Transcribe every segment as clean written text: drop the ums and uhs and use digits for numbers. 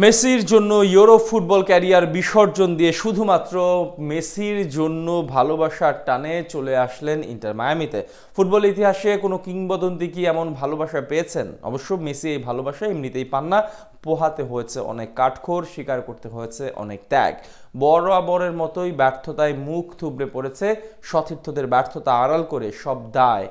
মেসির জন্য Europe football career বিসর্জন দিয়ে শুধুমাত্র মেসির জন্য ভালোবাসার টানে চলে আসলেন ইন্টার মায়ামিতে। ফুটবল ইতিহাসে কোনো কিংবদন্তি কি এমন ভালোবাসা পেয়েছেন? অবশ্য মেসি এই ভালোবাসা এমনিতেই পান না, পোহাতে হয়েছে অনেক কাঠখড়, স্বীকার করতে হয়েছে অনেক ত্যাগ। বরাবরের মতোই ব্যর্থতায় মুখ থুবড়ে পড়েছে, সতীর্থদের ব্যর্থতা আড়াল করে সব দায়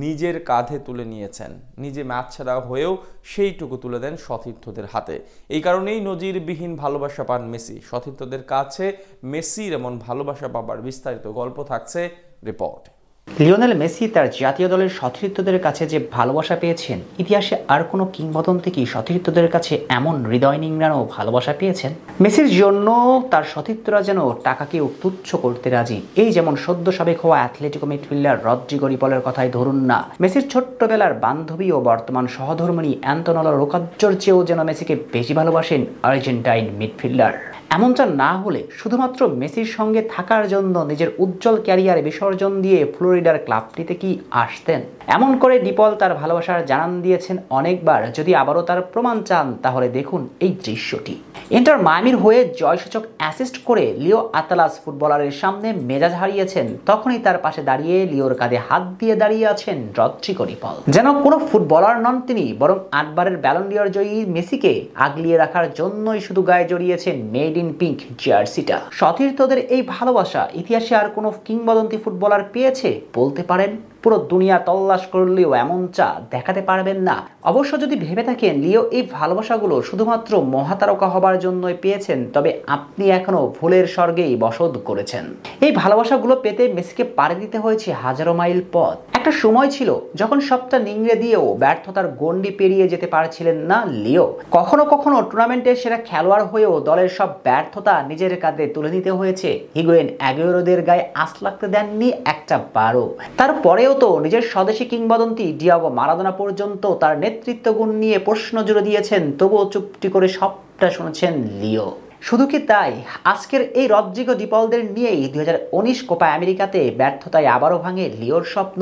নিজের কাঁধে তুলে নিয়েছেন। নিজে ম্যাচ ছাড়া হয়েও সেইটুকু তুলে দেন সতীর্থদের হাতে। এই কারণেই নজিরবিহীন ভালোবাসা পান মেসি। সতীর্থদের কাছে মেসির এমন ভালোবাসা পাবার বিস্তারিত গল্প থাকছে রিপোর্টে। লিওনেল মেসি তার জাতীয় দলের সতীর্থদের কাছে যে ভালোবাসা পেয়েছেন, ইতিহাসে আর কোনো কিংবদন্তি কি সতীর্থদের কাছে এমন হৃদয় নিংড়ানো ভালোবাসা পেয়েছেন? মেসির জন্য তার সতীর্থরা যেন টাকাকেও তুচ্ছ করতে রাজি। এই যেমন সদ্য সাবেক হওয়া অ্যাথলেটিকো মিডফিল্ডার রদ্রিগো রিপলের কথাই ধরুন না। মেসির ছোট্টবেলার বান্ধবী ও বর্তমান সহধর্মিণী অ্যান্তোনেলা রোকাজ্জোর চেয়েও যেন মেসিকে বেশি ভালোবাসেন আর্জেন্টাইন মিডফিল্ডার। এমনটা না হলে শুধুমাত্র মেসির সঙ্গে থাকার জন্য নিজের উজ্জ্বল ক্যারিয়ার বিসর্জন দিয়ে ফ্লোরিডার ক্লাবটিতে কি আসতেন? এমন করে ডিপল তার ভালোবাসার জানান দিয়েছেন অনেকবার। যদি আবারও তার প্রমাণ চান তাহলে দেখুন এই দৃশ্যটি। ইন্টার মায়ামির হয়ে জয়সূচক অ্যাসিস্ট করে লিও আতালাস ফুটবলারের সামনে মেজাজ হারিয়েছেন, তখনই তার পাশে দাঁড়িয়ে লিওর কাঁধে হাত দিয়ে দাঁড়িয়ে আছেন রদ্রিগো রিপল। যেন কোনো ফুটবলার নন তিনি, বরং 8 বারের ব্যালন ডি'অর জয়ী মেসিকে আগলিয়ে রাখার জন্যই শুধু গায়ে জড়িয়েছেন মেড ইন পিঙ্ক জার্সিটা। সতীর্থদের এই ভালোবাসা ইতিহাসে আর কোনো কিংবদন্তি ফুটবলার পেয়েছে বলতে পারেন? পুরো দুনিয়া তল্লাশ করলেও এমন চা দেখাতে পারবেন না। অবশ্য যদি ভেবে থাকেন লিও এই ভালোবাসাগুলো শুধুমাত্র মহাতারকা হবার জন্যই পেয়েছেন, তবে আপনি এখনো ভুলের স্বর্গেই বসত করেছেন। এই ভালোবাসাগুলো পেতে মেসিকে পাড়ি দিতে হয়েছে হাজারো মাইল পথ। একটা সময় ছিল যখন সবটা নিংড়ে দিয়েও ব্যর্থতার গণ্ডি পেরিয়ে যেতে পারছিলেন না লিও। কখনো কখনো টুর্নামেন্টের সেরা খেলোয়াড় হয়েও দলের সব ব্যর্থতা নিজের কাঁধে তুলে নিতে হয়েছে। হিগুয়েন অ্যাগুয়েরোদের গায়ে আঁচ লাগতে দেননি একটা বারও। তারপরেও তো নিজের স্বদেশী কিংবদন্তি ডিয়েগো মারাদোনা পর্যন্ত তার নেতৃত্ব গুণ নিয়ে প্রশ্ন জুড়ে দিয়েছেন, তবুও চুপটি করে সবটা শুনেছেন লিও। শুধু কি তাই, আজকের এই রদ্রিগো ডিপলদের নিয়েই 2019 কোপা আমেরিকাতে ব্যর্থতায় আবারও ভাঙে লিওর স্বপ্ন।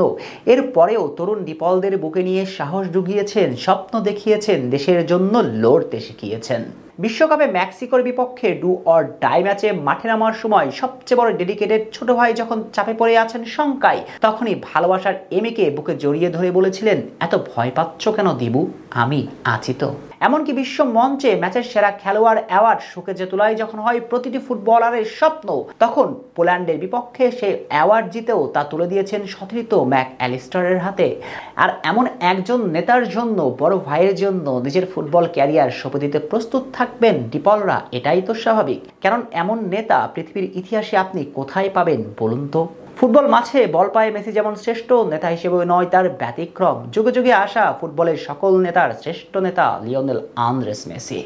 এর পরেও তরুণ ডিপলদের বুকে নিয়ে সাহস জুগিয়েছেন, স্বপ্ন দেখিয়েছেন, দেশের জন্য লড়তে শিখিয়েছেন। বিশ্বকাপে মেক্সিকোর বিপক্ষে ডু অর ডাই ম্যাচে মাঠে নামার সময় সবচেয়ে বড় ডেডিকেটেড ছোট ভাই যখন চাপে পড়ে আছেন শঙ্কায়, তখনই ভালোবাসার এমিকে বুকে জড়িয়ে ধরে বলেছিলেন, এত ভয় পাচ্ছ কেন দিবু, আমি আছি তো। এমনকি বিশ্ব মঞ্চে ম্যাচের সেরা খেলোয়াড় অ্যাওয়ার্ড শোকেজে তোলাই যখন হয় প্রতিটি ফুটবলারের স্বপ্ন, তখন পোল্যান্ডের বিপক্ষে সেই অ্যাওয়ার্ড জিতেও তা তুলে দিয়েছেন সতীর্থ ম্যাক অ্যালিস্টারের হাতে। আর এমন একজন নেতার জন্য, বড় ভাইয়ের জন্য নিজের ফুটবল ক্যারিয়ার সঁপে দিতে প্রস্তুত থাকবেন ডিপলরা, এটাই তো স্বাভাবিক। কারণ এমন নেতা পৃথিবীর ইতিহাসে আপনি কোথায় পাবেন বলুন তো? ফুটবল মাঠে বল পায়ে মেসি যেমন শ্রেষ্ঠ নেতা হিসেবে নয় তার ব্যতিক্রম। যুগে যুগে আসা ফুটবলের সকল নেতার শ্রেষ্ঠ নেতা লিওনেল আন্দ্রেস মেসি।